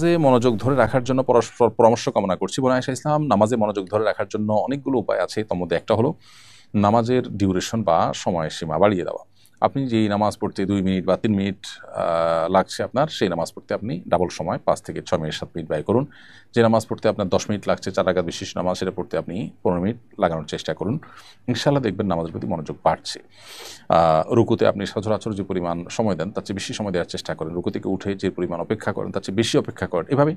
নামাজে মনোযোগ ধরে রাখার জন্য পরস্পর পরামর্শ কামনা করছি। বোন আয়েশা ইসলাম, নামাজে মনোযোগ ধরে রাখার জন্য অনেকগুলো উপায় আছে। তার মধ্যে একটা হলো নামাজের ডিউরেশন বা সময়সীমা বাড়িয়ে দেওয়া। আপনি যেই নামাজ পড়তে 2 মিনিট বা 3 মিনিট লাগছে আপনার, সেই নামাজ পড়তে আপনি ডাবল সময় 5 থেকে 6 মিনিট 7 মিনিট ব্যয় করুন। যে নামাজ পড়তে আপনার 10 মিনিট লাগছে 4 রাকাত বিশিষ্ট নামাজ, সেটা পড়তে আপনি 15 মিনিট লাগানোর চেষ্টা করুন। ইনশাআল্লাহ দেখবেন নামাজের প্রতি মনোযোগ বাড়ছে। রুকুতে আপনি সচরাচর যে পরিমাণ সময় দেন তার চেয়ে বেশি সময় দেওয়ার চেষ্টা করেন। রুকু থেকে উঠে যে পরিমাণ অপেক্ষা করেন তার চেয়ে বেশি অপেক্ষা করেন। এভাবে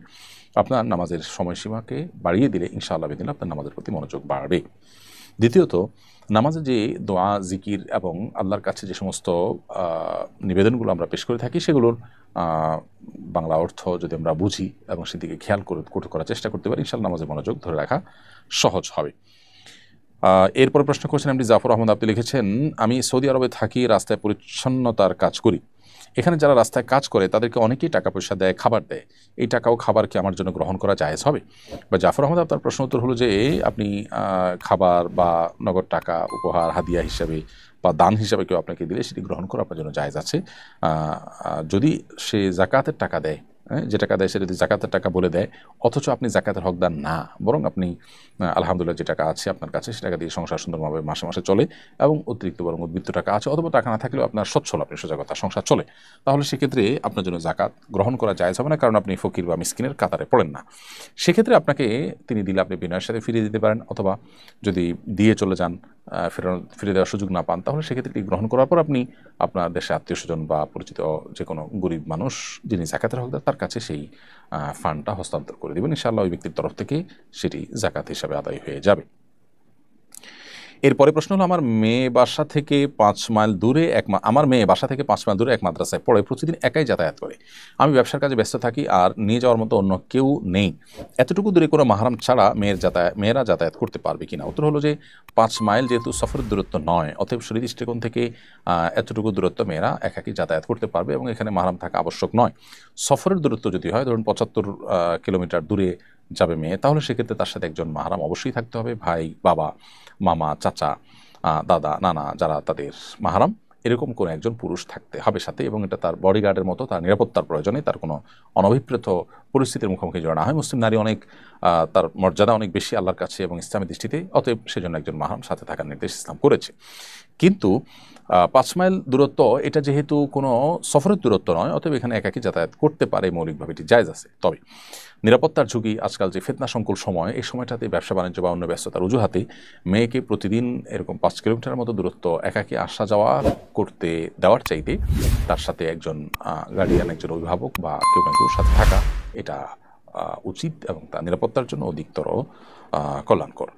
আপনার নামাজের সময়সীমাকে বাড়িয়ে দিলে ইনশাআল্লাহ বিদিন আপনার নামাজের প্রতি মনোযোগ বাড়বে। দ্বিতীয়ত, নামাজে যে দোয়া, জিকির এবং আল্লাহর কাছে যে সমস্ত নিবেদনগুলো আমরা পেশ করে থাকি, সেগুলোর বাংলা অর্থ যদি আমরা বুঝি এবং সেদিকে খেয়াল করার চেষ্টা করতে পারি, ইনশাআল্লাহ নামাজের মনোযোগ ধরে রাখা সহজ হবে। এরপরে প্রশ্ন করছেন এমডি জাফর আহমদ, আপনি লিখেছেন, আমি সৌদি আরবে থাকি, রাস্তায় পরিচ্ছন্নতার কাজ করি। এখানে যারা রাস্তায় কাজ করে তাদেরকে অনেকেই টাকা পয়সা দেয়, খাবার দেয়। এই টাকা ও খাবার কি আমার জন্য গ্রহণ করা জায়েজ হবে? বা জাফর আহমদ, আপনার প্রশ্ন উত্তর হলো যে আপনি খাবার বা নগদ টাকা উপহার, হাদিয়া হিসাবে বা দান হিসাবে কেউ আপনাকে দিলে সেটি গ্রহণ করা আপনার জন্য জায়েজ আছে। যদি সে জাকাতের টাকা দেয়, যে টাকা দেয় সেটা যদি জাকাতের টাকা বলে দেয়, অথচ আপনি জাকাতের হকদার না, বরং আপনি আলহামদুলিল্লাহ যে টাকা আছে আপনার কাছে সে টাকা দিয়ে সংসার সুন্দরভাবে মাসে মাসে চলে এবং অতিরিক্ত বরং উদ্বৃত্ত টাকা আছে, অথবা টাকা না থাকলেও আপনার সচ্ছল, আপনি সোজা কথা সংসার চলে, তাহলে সেক্ষেত্রে আপনার জন্য জাকাত গ্রহণ করা জায়েজ হবে না, কারণ আপনি ফকির বা মিসকিনের কাতারে পড়েন না। সেক্ষেত্রে আপনাকে তিনি দিলে আপনি বিনয়ের সাথে ফিরিয়ে দিতে পারেন, অথবা যদি দিয়ে চলে যান, ফিরে দেওয়ার সুযোগ না পান, তাহলে সেক্ষেত্রে এটি গ্রহণ করার পর আপনি আপনার দেশে আত্মীয় স্বজন বা পরিচিত যে কোনো গরিব মানুষ যিনি জাকাতের হকদার তার কাছে সেই ফান্ডটা হস্তান্তর করে দেবেন। ইনশাআল্লাহ ওই ব্যক্তির তরফ থেকে সেটি জাকাত হিসাবে আদায় হয়ে যাবে। এরপরে প্রশ্ন হলো, আমার মেয়ে বাসা থেকে 5 মাইল দূরে এক মাদ্রাসায় পড়ে, প্রতিদিন একাই যাতায়াত করে। আমি ব্যবসার কাজে ব্যস্ত থাকি আর নিয়ে যাওয়ার মতো অন্য কেউ নেই। এতটুকু দূরে কোনো মাহরাম ছাড়া মেয়েরা যাতায়াত করতে পারবে কিনা? উত্তর হলো যে 5 মাইল যেহেতু সফরের দূরত্ব নয়, অতএব শরীর দৃষ্টিকোণ থেকে এতটুকু দূরত্ব মেয়েরা একাকী যাতায়াত করতে পারবে এবং এখানে মাহরাম থাকা আবশ্যক নয়। সফরের দূরত্ব যদি হয়, ধরুন 75 কিলোমিটার দূরে যাবে মেয়ে, তাহলে সেক্ষেত্রে তার সাথে একজন মাহরাম অবশ্যই থাকতে হবে। ভাই, বাবা, মামা, চাচা, দাদা, নানা, যারা তাদের মাহরাম, এরকম কোনো একজন পুরুষ থাকতে হবে সাথে, এবং এটা তার বডিগার্ডের মতো, তার নিরাপত্তার প্রয়োজনে, তার কোনো অনভিপ্রেত পরিস্থিতির মুখোমুখি যেন না হয়। মুসলিম নারী অনেক তার মর্যাদা অনেক বেশি আল্লাহর কাছে এবং ইসলামের দৃষ্টিতে, অতএব সেজন্য একজন মাহরাম সাথে থাকার নির্দেশ ইসলাম করেছে। কিন্তু 5 মাইল দূরত্ব এটা যেহেতু কোনো সফরের দূরত্ব নয়, অতএব এখানে একাকী যাতায়াত করতে পারে, মৌলিকভাবে এটি জায়েজ আছে। তবে নিরাপত্তার ঝুঁকি, আজকাল যে ফিতনা সংকুল সময়, এই সময়টাতে ব্যবসা বাণিজ্য বা অন্য ব্যস্ততার অজুহাতে মেয়েকে প্রতিদিন এরকম 5 কিলোমিটারের মতো দূরত্ব একাকী আসা যাওয়া করতে দেওয়ার চাইতে তার সাথে একজন গার্ডিয়ান, একজন অভিভাবক বা কেউ না কেউ সাথে থাকা, এটা উচিত এবং তার নিরাপত্তার জন্য অধিকতর কল্যাণকর।